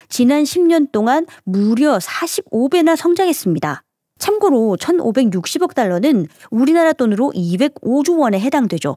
지난 10년 동안 무려 45배나 성장했습니다. 참고로 1,560억 달러는 우리나라 돈으로 205조 원에 해당되죠.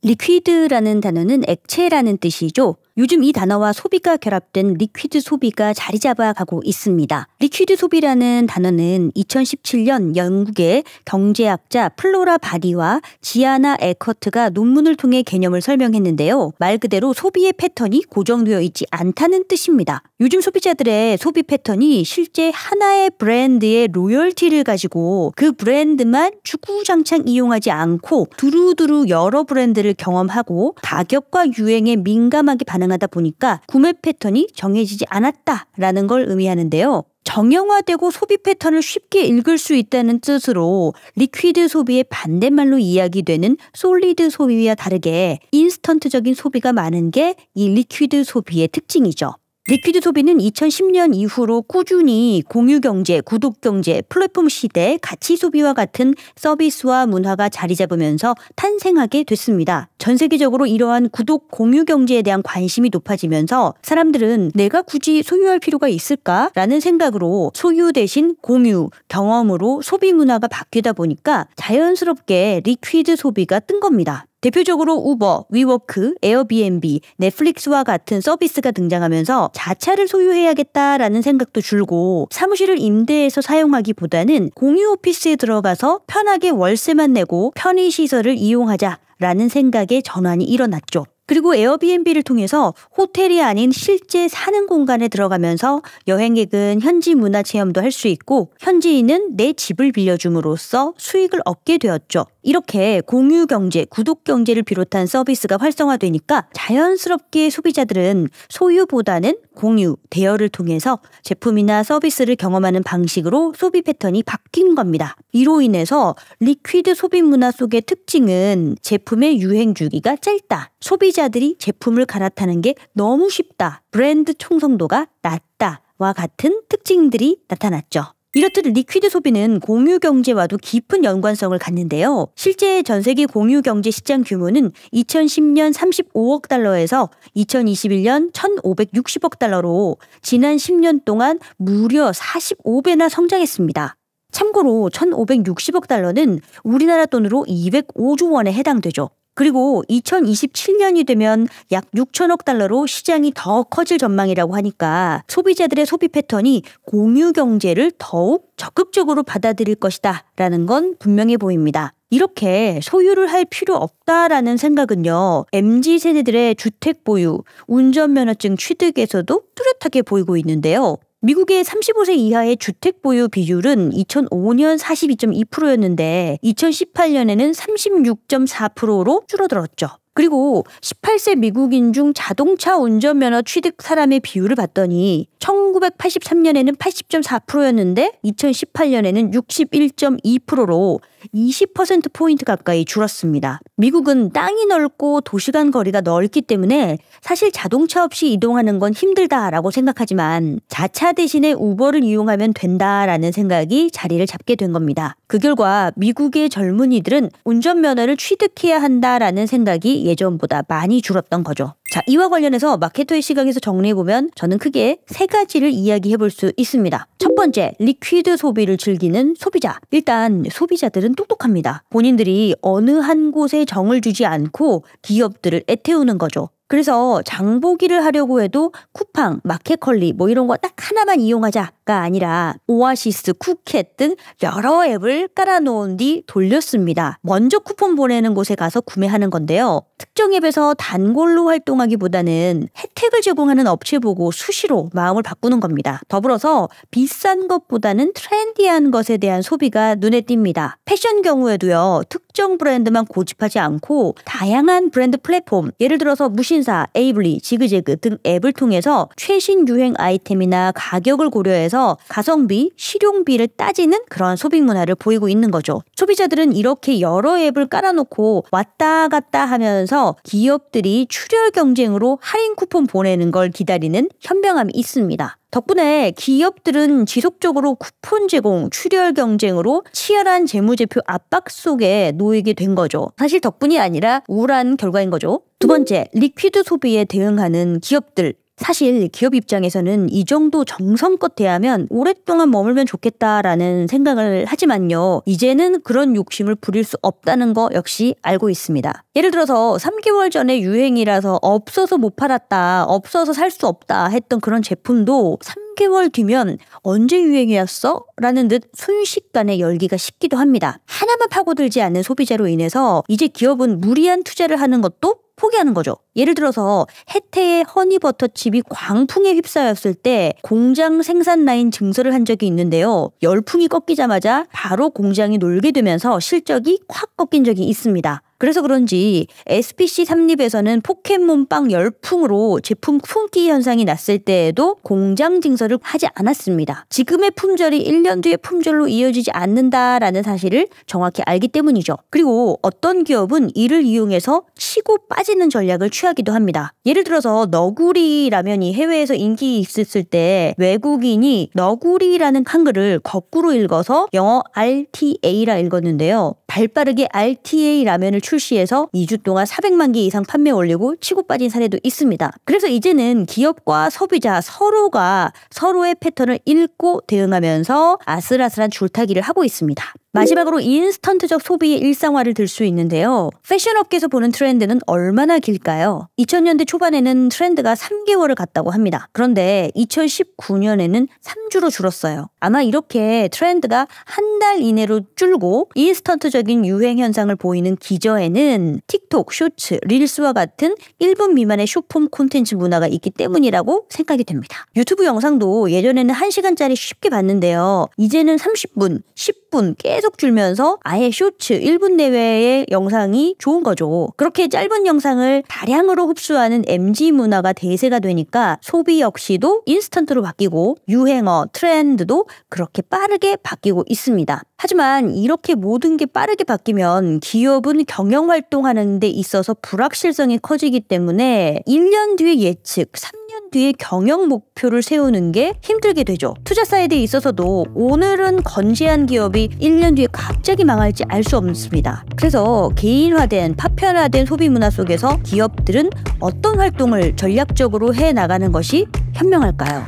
리퀴드라는 단어는 액체라는 뜻이죠. 요즘 이 단어와 소비가 결합된 리퀴드 소비가 자리 잡아가고 있습니다. 리퀴드 소비라는 단어는 2017년 영국의 경제학자 플로라 바디와 지아나 에커트가 논문을 통해 개념을 설명했는데요. 말 그대로 소비의 패턴이 고정되어 있지 않다는 뜻입니다. 요즘 소비자들의 소비 패턴이 실제 하나의 브랜드의 로열티를 가지고 그 브랜드만 주구장창 이용하지 않고 두루두루 여러 브랜드를 경험하고 가격과 유행에 민감하게 반응하다 보니까 구매 패턴이 정해지지 않았다라는 걸 의미하는데요. 정형화되고 소비 패턴을 쉽게 읽을 수 있다는 뜻으로 리퀴드 소비의 반대말로 이야기되는 솔리드 소비와 다르게 인스턴트적인 소비가 많은 게 이 리퀴드 소비의 특징이죠. 리퀴드 소비는 2010년 이후로 꾸준히 공유경제, 구독경제, 플랫폼 시대, 가치 소비와 같은 서비스와 문화가 자리 잡으면서 탄생하게 됐습니다. 전 세계적으로 이러한 구독 공유경제에 대한 관심이 높아지면서 사람들은 내가 굳이 소유할 필요가 있을까라는 생각으로 소유 대신 공유, 경험으로 소비 문화가 바뀌다 보니까 자연스럽게 리퀴드 소비가 뜬 겁니다. 대표적으로 우버, 위워크, 에어비앤비, 넷플릭스와 같은 서비스가 등장하면서 자차를 소유해야겠다라는 생각도 줄고 사무실을 임대해서 사용하기보다는 공유 오피스에 들어가서 편하게 월세만 내고 편의시설을 이용하자라는 생각의 전환이 일어났죠. 그리고 에어비앤비를 통해서 호텔이 아닌 실제 사는 공간에 들어가면서 여행객은 현지 문화 체험도 할 수 있고 현지인은 내 집을 빌려줌으로써 수익을 얻게 되었죠. 이렇게 공유경제, 구독경제를 비롯한 서비스가 활성화되니까 자연스럽게 소비자들은 소유보다는 공유, 대여를 통해서 제품이나 서비스를 경험하는 방식으로 소비 패턴이 바뀐 겁니다. 이로 인해서 리퀴드 소비 문화 속의 특징은 제품의 유행 주기가 짧다. 소비자들이 제품을 갈아타는 게 너무 쉽다. 브랜드 충성도가 낮다와 같은 특징들이 나타났죠. 이렇듯 리퀴드 소비는 공유경제와도 깊은 연관성을 갖는데요. 실제 전 세계 공유경제 시장 규모는 2010년 35억 달러에서 2021년 1,560억 달러로 지난 10년 동안 무려 45배나 성장했습니다. 참고로 1,560억 달러는 우리나라 돈으로 205조 원에 해당되죠. 그리고 2027년이 되면 약 6천억 달러로 시장이 더 커질 전망이라고 하니까 소비자들의 소비 패턴이 공유 경제를 더욱 적극적으로 받아들일 것이다 라는 건 분명해 보입니다. 이렇게 소유를 할 필요 없다라는 생각은요, MZ세대들의 주택 보유, 운전면허증 취득에서도 뚜렷하게 보이고 있는데요. 미국의 35세 이하의 주택 보유 비율은 2005년 42.2%였는데 2018년에는 36.4%로 줄어들었죠. 그리고 18세 미국인 중 자동차 운전면허 취득 사람의 비율을 봤더니 1983년에는 80.4%였는데 2018년에는 61.2%로 20%포인트 가까이 줄었습니다. 미국은 땅이 넓고 도시간 거리가 넓기 때문에 사실 자동차 없이 이동하는 건 힘들다라고 생각하지만 자차 대신에 우버를 이용하면 된다라는 생각이 자리를 잡게 된 겁니다. 그 결과 미국의 젊은이들은 운전면허를 취득해야 한다라는 생각이 예전보다 많이 줄었던 거죠. 자, 이와 관련해서 마케터의 시각에서 정리해보면 저는 크게 세 가지를 이야기해볼 수 있습니다. 첫 번째, 리퀴드 소비를 즐기는 소비자. 일단 소비자들은 똑똑합니다. 본인들이 어느 한 곳에 정을 두지 않고 기업들을 애태우는 거죠. 그래서 장보기를 하려고 해도 쿠팡, 마켓컬리 이런 거 딱 하나만 이용하자가 아니라 오아시스, 쿠켓 등 여러 앱을 깔아놓은 뒤 돌렸습니다. 먼저 쿠폰 보내는 곳에 가서 구매하는 건데요. 특정 앱에서 단골로 활동하기보다는 혜택을 제공하는 업체 보고 수시로 마음을 바꾸는 겁니다. 더불어서 비싼 것보다는 트렌디한 것에 대한 소비가 눈에 띕니다. 패션 경우에도요. 특정 브랜드만 고집하지 않고 다양한 브랜드 플랫폼, 예를 들어서 무신사, 에이블리, 지그재그 등 앱을 통해서 최신 유행 아이템이나 가격을 고려해서 통해서 가성비, 실용비를 따지는 그런 소비 문화를 보이고 있는 거죠. 소비자들은 이렇게 여러 앱을 깔아놓고 왔다 갔다 하면서 기업들이 출혈 경쟁으로 할인 쿠폰 보내는 걸 기다리는 현명함이 있습니다. 덕분에 기업들은 지속적으로 쿠폰 제공, 출혈 경쟁으로 치열한 재무제표 압박 속에 놓이게 된 거죠. 사실 덕분이 아니라 우울한 결과인 거죠. 두 번째, 리퀴드 소비에 대응하는 기업들. 사실 기업 입장에서는 이 정도 정성껏 대하면 오랫동안 머물면 좋겠다라는 생각을 하지만요. 이제는 그런 욕심을 부릴 수 없다는 거 역시 알고 있습니다. 예를 들어서 3개월 전에 유행이라서 없어서 못 팔았다, 없어서 살 수 없다 했던 그런 제품도 3개월 뒤면 언제 유행이었어? 라는 듯 순식간에 열기가 식기도 합니다. 하나만 파고들지 않는 소비자로 인해서 이제 기업은 무리한 투자를 하는 것도 포기하는 거죠. 예를 들어서 혜태의 허니버터칩이 광풍에 휩싸였을 때 공장 생산 라인 증설을 한 적이 있는데요. 열풍이 꺾이자마자 바로 공장이 놀게 되면서 실적이 확 꺾인 적이 있습니다. 그래서 그런지 SPC 삼립에서는 포켓몬빵 열풍으로 제품 품귀 현상이 났을 때에도 공장 증설을 하지 않았습니다. 지금의 품절이 1년 뒤의 품절로 이어지지 않는다라는 사실을 정확히 알기 때문이죠. 그리고 어떤 기업은 이를 이용해서 치고 빠지는 전략을 취하기도 합니다. 예를 들어서 너구리 라면이 해외에서 인기 있었을 때 외국인이 너구리라는 한글을 거꾸로 읽어서 영어 RTA라 읽었는데요. 발빠르게 RTA 라면을 출시해서 2주 동안 400만 개 이상 판매 올리고 치고 빠진 사례도 있습니다. 그래서 이제는 기업과 소비자 서로가 서로의 패턴을 읽고 대응하면서 아슬아슬한 줄타기를 하고 있습니다. 마지막으로 인스턴트적 소비의 일상화를 들 수 있는데요. 패션업계에서 보는 트렌드는 얼마나 길까요? 2000년대 초반에는 트렌드가 3개월을 갔다고 합니다. 그런데 2019년에는 3주로 줄었어요. 아마 이렇게 트렌드가 한 달 이내로 줄고 인스턴트적인 유행 현상을 보이는 기저에는 틱톡, 쇼츠, 릴스와 같은 1분 미만의 숏폼 콘텐츠 문화가 있기 때문이라고 생각이 됩니다. 유튜브 영상도 예전에는 1시간짜리 쉽게 봤는데요. 이제는 30분, 10분 계속 줄면서 아예 쇼츠 1분 내외의 영상이 좋은 거죠. 그렇게 짧은 영상을 다량으로 흡수하는 MZ 문화가 대세가 되니까 소비 역시도 인스턴트로 바뀌고 유행어, 트렌드도 그렇게 빠르게 바뀌고 있습니다. 하지만 이렇게 모든 게 빠르게 바뀌면 기업은 경영활동하는 데 있어서 불확실성이 커지기 때문에 1년 뒤의 예측, 3년 뒤의 경영 목표를 세우는 게 힘들게 되죠. 투자 사이드에 있어서도 오늘은 건재한 기업이 1년 뒤에 갑자기 망할지 알 수 없습니다. 그래서 개인화된, 파편화된 소비 문화 속에서 기업들은 어떤 활동을 전략적으로 해나가는 것이 현명할까요?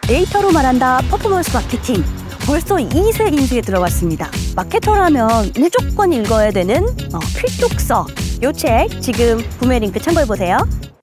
데이터로 말한다 퍼포먼스 마케팅. 벌써 2세 인수에 들어갔습니다. 마케터라면 무조건 읽어야 되는 필독서. 요 책 지금 구매 링크 참고해보세요.